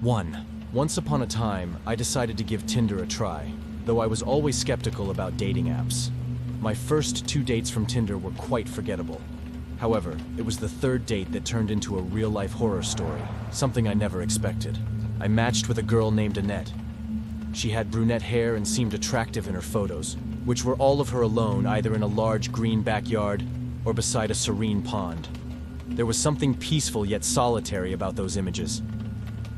1. Once upon a time, I decided to give Tinder a try, though I was always skeptical about dating apps. My first 2 dates from Tinder were quite forgettable. However, it was the 3rd date that turned into a real-life horror story, something I never expected. I matched with a girl named Annette. She had brunette hair and seemed attractive in her photos, which were all of her alone, either in a large green backyard or beside a serene pond. There was something peaceful yet solitary about those images.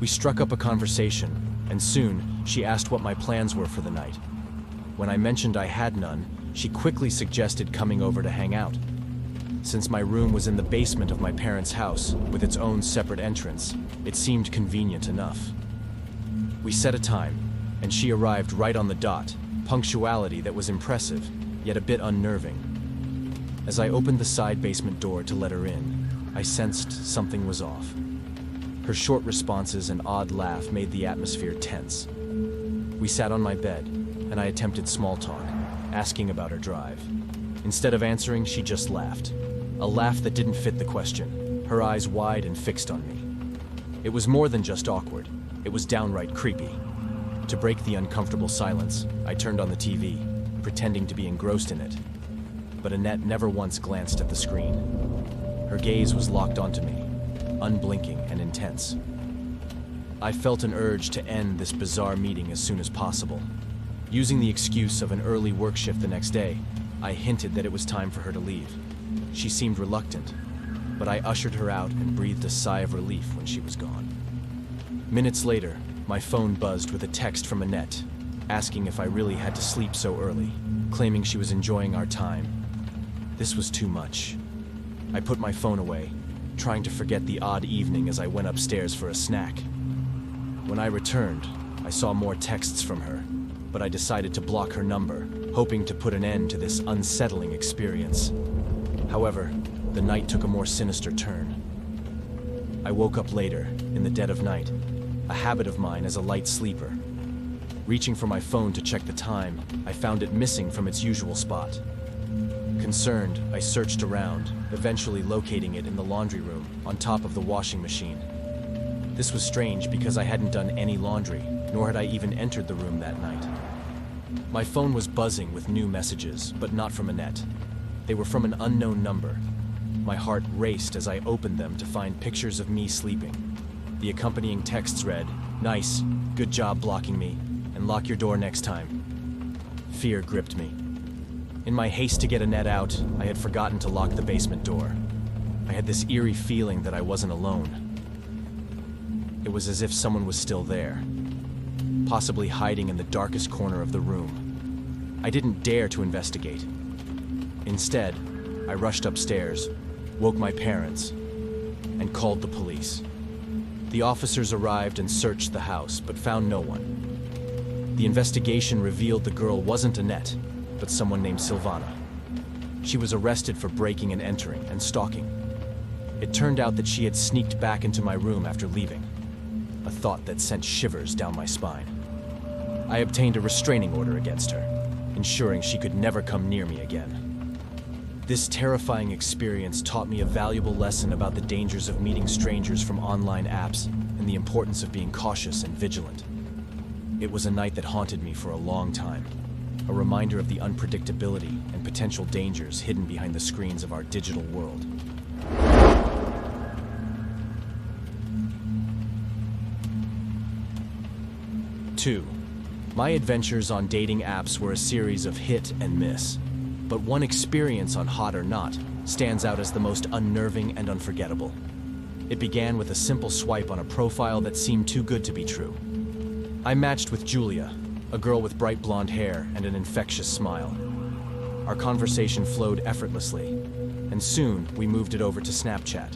We struck up a conversation, and soon she asked what my plans were for the night. When I mentioned I had none, she quickly suggested coming over to hang out. Since my room was in the basement of my parents' house, with its own separate entrance, it seemed convenient enough. We set a time, and she arrived right on the dot, punctuality that was impressive, yet a bit unnerving. As I opened the side basement door to let her in, I sensed something was off. Her short responses and odd laugh made the atmosphere tense. We sat on my bed, and I attempted small talk, asking about her drive. Instead of answering, she just laughed. A laugh that didn't fit the question, her eyes wide and fixed on me. It was more than just awkward, it was downright creepy. To break the uncomfortable silence, I turned on the TV, pretending to be engrossed in it. But Annette never once glanced at the screen. Her gaze was locked onto me, unblinking and intense. I felt an urge to end this bizarre meeting as soon as possible. Using the excuse of an early work shift the next day, I hinted that it was time for her to leave. She seemed reluctant, but I ushered her out and breathed a sigh of relief when she was gone. Minutes later, my phone buzzed with a text from Annette, asking if I really had to sleep so early, claiming she was enjoying our time. This was too much. I put my phone away, trying to forget the odd evening as I went upstairs for a snack. When I returned, I saw more texts from her, but I decided to block her number, hoping to put an end to this unsettling experience. However, the night took a more sinister turn. I woke up later, in the dead of night, a habit of mine as a light sleeper. Reaching for my phone to check the time, I found it missing from its usual spot. Concerned, I searched around, eventually locating it in the laundry room, on top of the washing machine. This was strange because I hadn't done any laundry, nor had I even entered the room that night. My phone was buzzing with new messages, but not from Annette. They were from an unknown number. My heart raced as I opened them to find pictures of me sleeping. The accompanying texts read, "Nice, good job blocking me, and lock your door next time." Fear gripped me. In my haste to get Annette out, I had forgotten to lock the basement door. I had this eerie feeling that I wasn't alone. It was as if someone was still there, possibly hiding in the darkest corner of the room. I didn't dare to investigate. Instead, I rushed upstairs, woke my parents, and called the police. The officers arrived and searched the house, but found no one. The investigation revealed the girl wasn't Annette, but someone named Silvana. She was arrested for breaking and entering and stalking. It turned out that she had sneaked back into my room after leaving, a thought that sent shivers down my spine. I obtained a restraining order against her, ensuring she could never come near me again. This terrifying experience taught me a valuable lesson about the dangers of meeting strangers from online apps and the importance of being cautious and vigilant. It was a night that haunted me for a long time, a reminder of the unpredictability and potential dangers hidden behind the screens of our digital world. Two, my adventures on dating apps were a series of hit and miss. But one experience on Hot or Not stands out as the most unnerving and unforgettable. It began with a simple swipe on a profile that seemed too good to be true. I matched with Julia, a girl with bright blonde hair and an infectious smile. Our conversation flowed effortlessly, and soon we moved it over to Snapchat.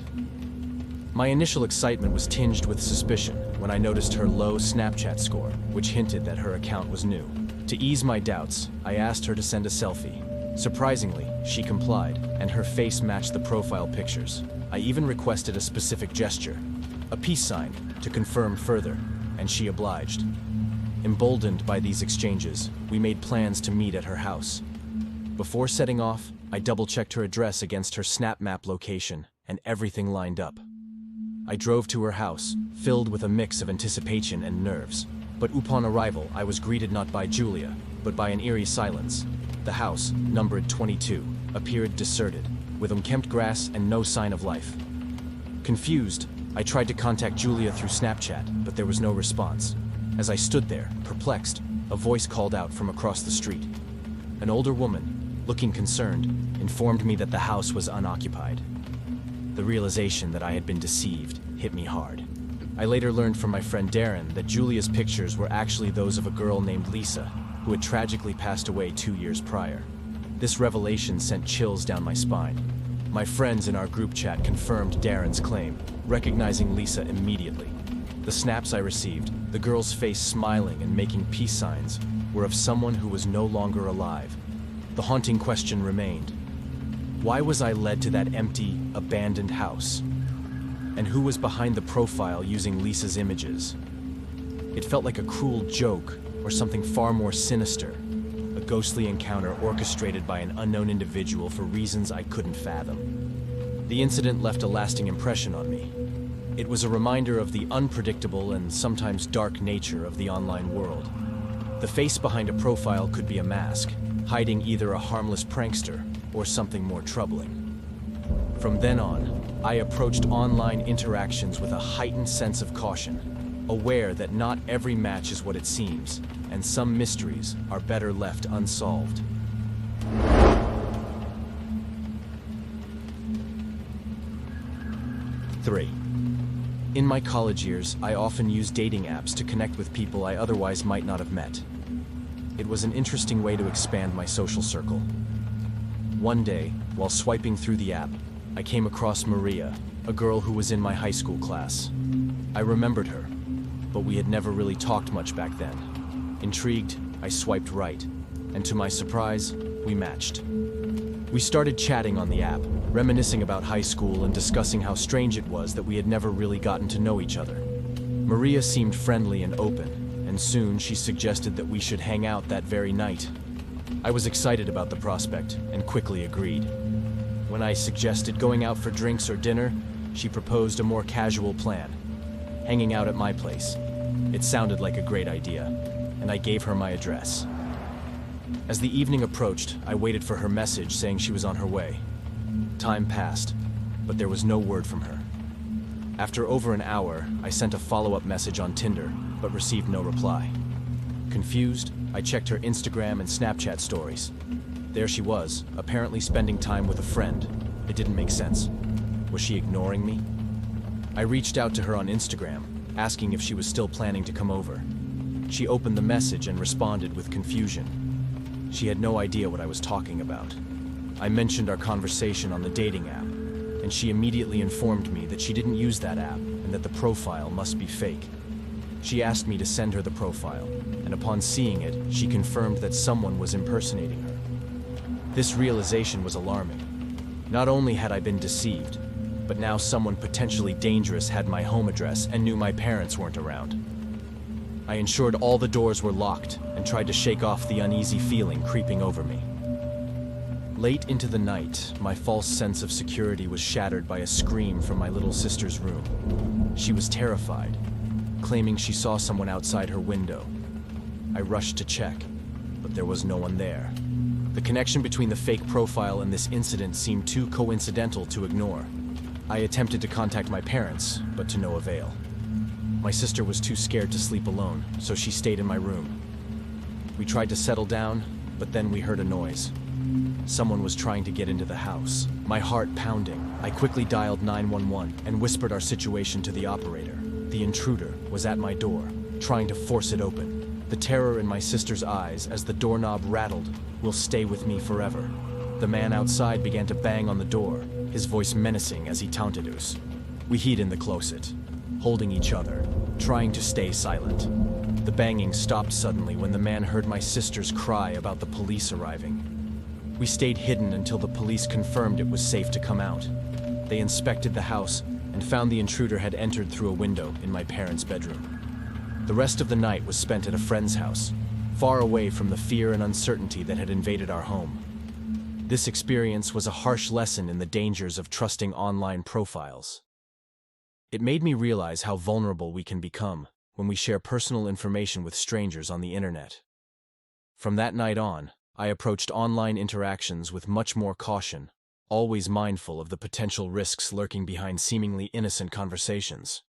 My initial excitement was tinged with suspicion when I noticed her low Snapchat score, which hinted that her account was new. To ease my doubts, I asked her to send a selfie. Surprisingly, she complied, and her face matched the profile pictures. I even requested a specific gesture, a peace sign, to confirm further, and she obliged. Emboldened by these exchanges, we made plans to meet at her house. Before setting off, I double-checked her address against her Snap Map location, and everything lined up. I drove to her house, filled with a mix of anticipation and nerves. But upon arrival, I was greeted not by Julia, but by an eerie silence. The house, numbered 22, appeared deserted, with unkempt grass and no sign of life. Confused, I tried to contact Julia through Snapchat, but there was no response. As I stood there, perplexed, a voice called out from across the street. An older woman, looking concerned, informed me that the house was unoccupied. The realization that I had been deceived hit me hard. I later learned from my friend Darren that Julia's pictures were actually those of a girl named Lisa, who had tragically passed away 2 years prior. This revelation sent chills down my spine. My friends in our group chat confirmed Darren's claim, recognizing Lisa immediately. The snaps I received, the girl's face smiling and making peace signs, were of someone who was no longer alive. The haunting question remained: why was I led to that empty, abandoned house? And who was behind the profile using Lisa's images? It felt like a cruel joke, or something far more sinister. A ghostly encounter orchestrated by an unknown individual for reasons I couldn't fathom. The incident left a lasting impression on me. It was a reminder of the unpredictable and sometimes dark nature of the online world. The face behind a profile could be a mask, hiding either a harmless prankster or something more troubling. From then on, I approached online interactions with a heightened sense of caution, aware that not every match is what it seems, and some mysteries are better left unsolved. Three. In my college years, I often used dating apps to connect with people I otherwise might not have met. It was an interesting way to expand my social circle. One day, while swiping through the app, I came across Maria, a girl who was in my high school class. I remembered her, but we had never really talked much back then. Intrigued, I swiped right, and to my surprise, we matched. We started chatting on the app, reminiscing about high school and discussing how strange it was that we had never really gotten to know each other. Maria seemed friendly and open, and soon she suggested that we should hang out that very night. I was excited about the prospect and quickly agreed. When I suggested going out for drinks or dinner, she proposed a more casual plan, hanging out at my place. It sounded like a great idea, and I gave her my address. As the evening approached, I waited for her message saying she was on her way. Time passed, but there was no word from her. After over an hour, I sent a follow-up message on Tinder, but received no reply. Confused, I checked her Instagram and Snapchat stories. There she was, apparently spending time with a friend. It didn't make sense. Was she ignoring me? I reached out to her on Instagram, asking if she was still planning to come over. She opened the message and responded with confusion. She had no idea what I was talking about. I mentioned our conversation on the dating app, and she immediately informed me that she didn't use that app and that the profile must be fake. She asked me to send her the profile, and upon seeing it, she confirmed that someone was impersonating her. This realization was alarming. Not only had I been deceived, but now someone potentially dangerous had my home address and knew my parents weren't around. I ensured all the doors were locked and tried to shake off the uneasy feeling creeping over me. Late into the night, my false sense of security was shattered by a scream from my little sister's room. She was terrified, claiming she saw someone outside her window. I rushed to check, but there was no one there. The connection between the fake profile and this incident seemed too coincidental to ignore. I attempted to contact my parents, but to no avail. My sister was too scared to sleep alone, so she stayed in my room. We tried to settle down, but then we heard a noise. Someone was trying to get into the house. My heart pounding, I quickly dialed 911 and whispered our situation to the operator. The intruder was at my door, trying to force it open. The terror in my sister's eyes as the doorknob rattled will stay with me forever. The man outside began to bang on the door, his voice menacing as he taunted us. We hid in the closet, holding each other, trying to stay silent. The banging stopped suddenly when the man heard my sister's cry about the police arriving. We stayed hidden until the police confirmed it was safe to come out. They inspected the house and found the intruder had entered through a window in my parents' bedroom. The rest of the night was spent at a friend's house, far away from the fear and uncertainty that had invaded our home. This experience was a harsh lesson in the dangers of trusting online profiles. It made me realize how vulnerable we can become when we share personal information with strangers on the internet. From that night on, I approached online interactions with much more caution, always mindful of the potential risks lurking behind seemingly innocent conversations.